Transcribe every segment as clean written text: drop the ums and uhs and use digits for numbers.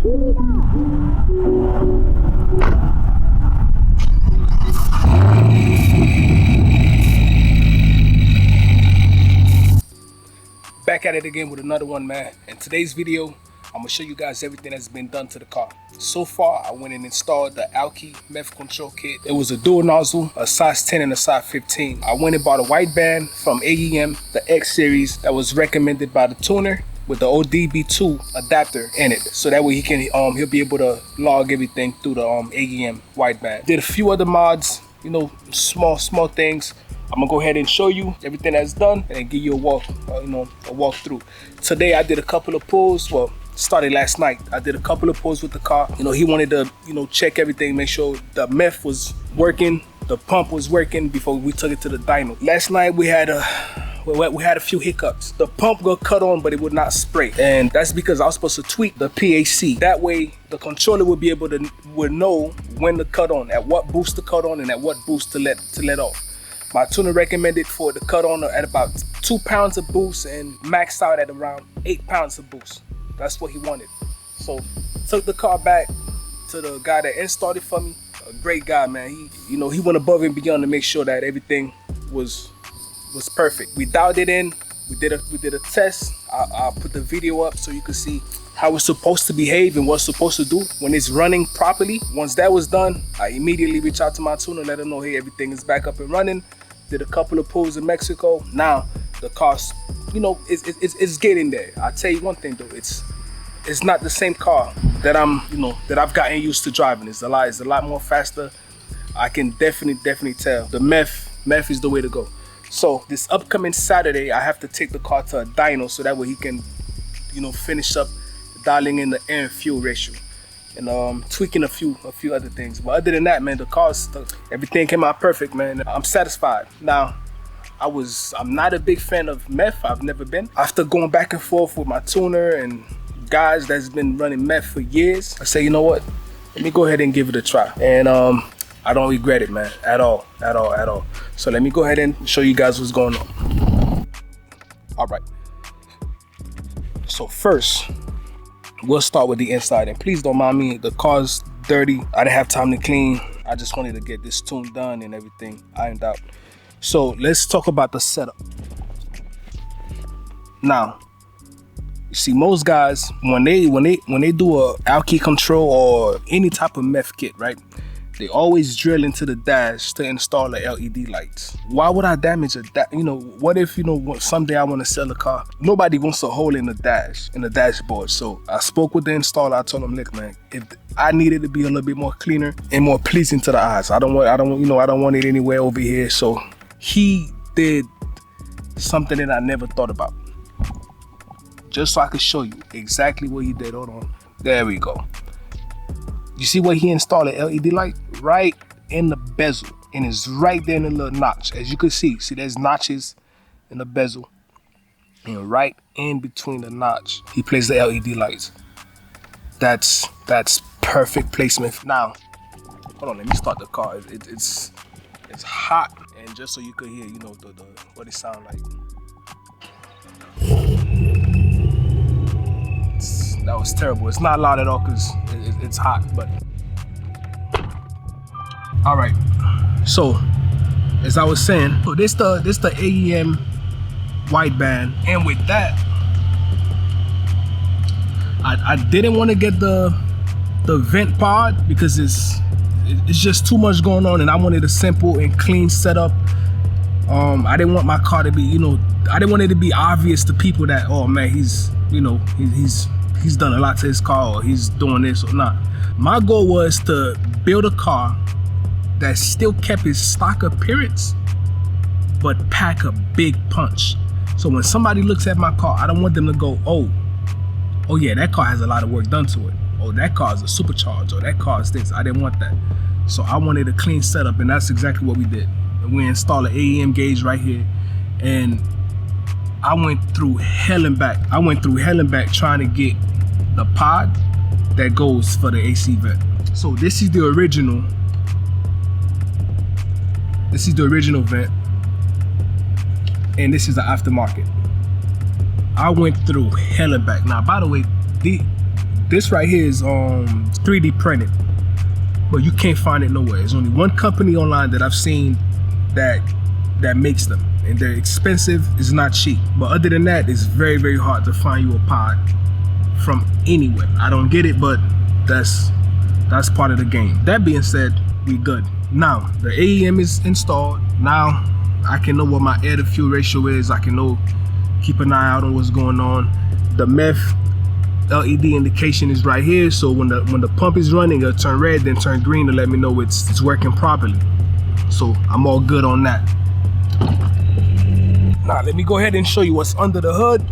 Back at it again with another one, man. In today's video, I'm gonna show you guys everything that's been done to the car. So far, I went and installed the Alky Meth control kit. It was a dual nozzle, a size 10 and a size 15. I went and bought a wideband from AEM, the X series that was recommended by the tuner, with the ODB2 adapter in it, so that way he can he'll be able to log everything through the AEM wideband. Did a few other mods, you know, small things. I'm gonna go ahead and show you everything that's done and then give you a walkthrough. Today I did a couple of pulls. Well, started last night. I did a couple of pulls with the car. You know, he wanted to, you know, check everything, make sure the meth was working, the pump was working before we took it to the dyno. Last night we had a few hiccups. The pump got cut on, but it would not spray, and that's because I was supposed to tweak the PAC. That way, the controller would be able to know when to cut on, at what boost to cut on, and at what boost to let off. My tuner recommended for it to cut on at about 2 pounds of boost and max out at around 8 pounds of boost. That's what he wanted. So took the car back to the guy that installed it for me. A great guy, man. He went above and beyond to make sure that everything was perfect. We dialed it in. We did a test. I'll put the video up so you can see how it's supposed to behave and what it's supposed to do when it's running properly. Once that was done, I immediately reached out to my tuner, let him know, hey, everything is back up and running. Did a couple of pulls in Mexico. Now the car's, you know, it's getting there. I'll tell you one thing though, it's not the same car that I've gotten used to driving. It's a lot more faster. I can definitely tell the meth is the way to go. So this upcoming Saturday, I have to take the car to a dyno so that way he can, you know, finish up dialing in the air and fuel ratio and tweaking a few other things. But other than that, man, everything came out perfect, man. I'm satisfied. Now, I'm not a big fan of meth. I've never been. After going back and forth with my tuner and guys that's been running meth for years, I say, you know what? Let me go ahead and give it a try. And I don't regret it, man, at all. So let me go ahead and show you guys what's going on. All right. So first, we'll start with the inside. And please don't mind me, the car's dirty. I didn't have time to clean. I just wanted to get this tune done and everything ironed out. So let's talk about the setup. Now, you see, most guys, when they do a Alky control or any type of meth kit, right? They always drill into the dash to install the LED lights. Why would I damage you know, what if, you know, someday I want to sell a car? Nobody wants a hole in the dashboard. So I spoke with the installer. I told him, look, man, if I need it to be a little bit more cleaner and more pleasing to the eyes. I don't want it anywhere over here. So he did something that I never thought about. Just so I could show you exactly what he did. Hold on. There we go. You see where he installed an LED light? Right in the bezel. And it's right there in the little notch. As you can see there's notches in the bezel. And right in between the notch, he placed the LED lights. That's perfect placement. Now, hold on, let me start the car. It's hot. And just so you could hear, you know, what it sound like. That was terrible. It's not loud at all because it's hot, but. All right, so as I was saying, so this the AEM wideband, and with that, I didn't want to get the vent pod because it's just too much going on, and I wanted a simple and clean setup. I didn't want my car to be, you know, I didn't want it to be obvious to people that, oh man, he's done a lot to his car, or he's doing this or not. My goal was to build a car that still kept its stock appearance, but pack a big punch. So when somebody looks at my car, I don't want them to go, oh yeah, that car has a lot of work done to it. Oh, that car is a supercharged, or that car is this. I didn't want that. So I wanted a clean setup, and that's exactly what we did. And we installed an AEM gauge right here, and I went through hell and back. Trying to get the pod that goes for the AC vent. So this is the original. This is the original vent, and this is the aftermarket. I went through hell and back. Now, by the way, this right here is 3D printed, but you can't find it nowhere. There's only one company online that I've seen that makes them, and they're expensive. It's not cheap, but other than that, it's very, very hard to find you a pod from anywhere. I don't get it, but that's part of the game. That being said, we good. Now the AEM is installed. Now I can know what my air to fuel ratio is. I can know, keep an eye out on what's going on. The meth LED indication is right here, so when the pump is running, it'll turn red, then turn green to let me know it's working properly. So I'm all good on that. Now let me go ahead and show you what's under the hood.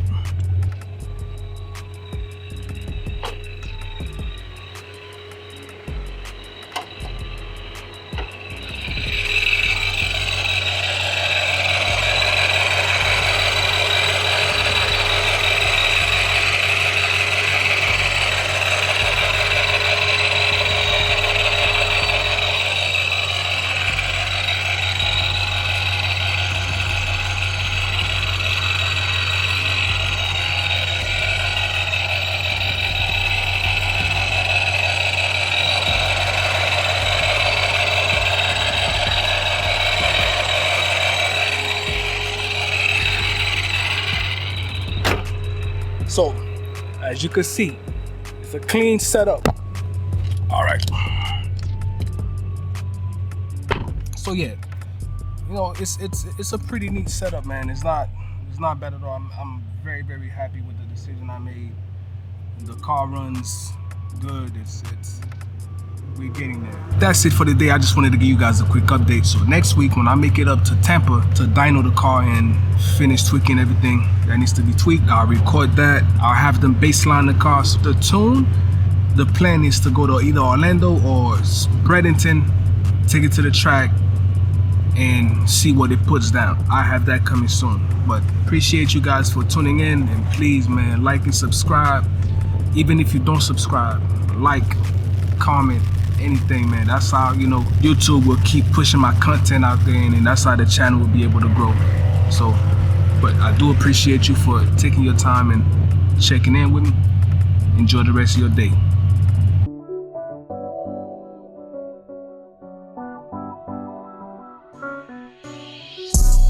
So, as you can see, it's a clean setup. All right. So yeah, you know, it's a pretty neat setup, man. It's not bad at all. I'm very, very happy with the decision I made. The car runs good. We're getting there. That's it for the day. I just wanted to give you guys a quick update. So next week, when I make it up to Tampa to dyno the car and finish tweaking everything that needs to be tweaked, I'll record that. I'll have them baseline the car. So the tune, the plan is to go to either Orlando or Bradenton, take it to the track and see what it puts down. I have that coming soon. But appreciate you guys for tuning in, and please, man, like and subscribe. Even if you don't subscribe, like, comment, anything, man. That's how, you know, YouTube will keep pushing my content out there, and that's how the channel will be able to grow. So, but I do appreciate you for taking your time and checking in with me. Enjoy the rest of your day.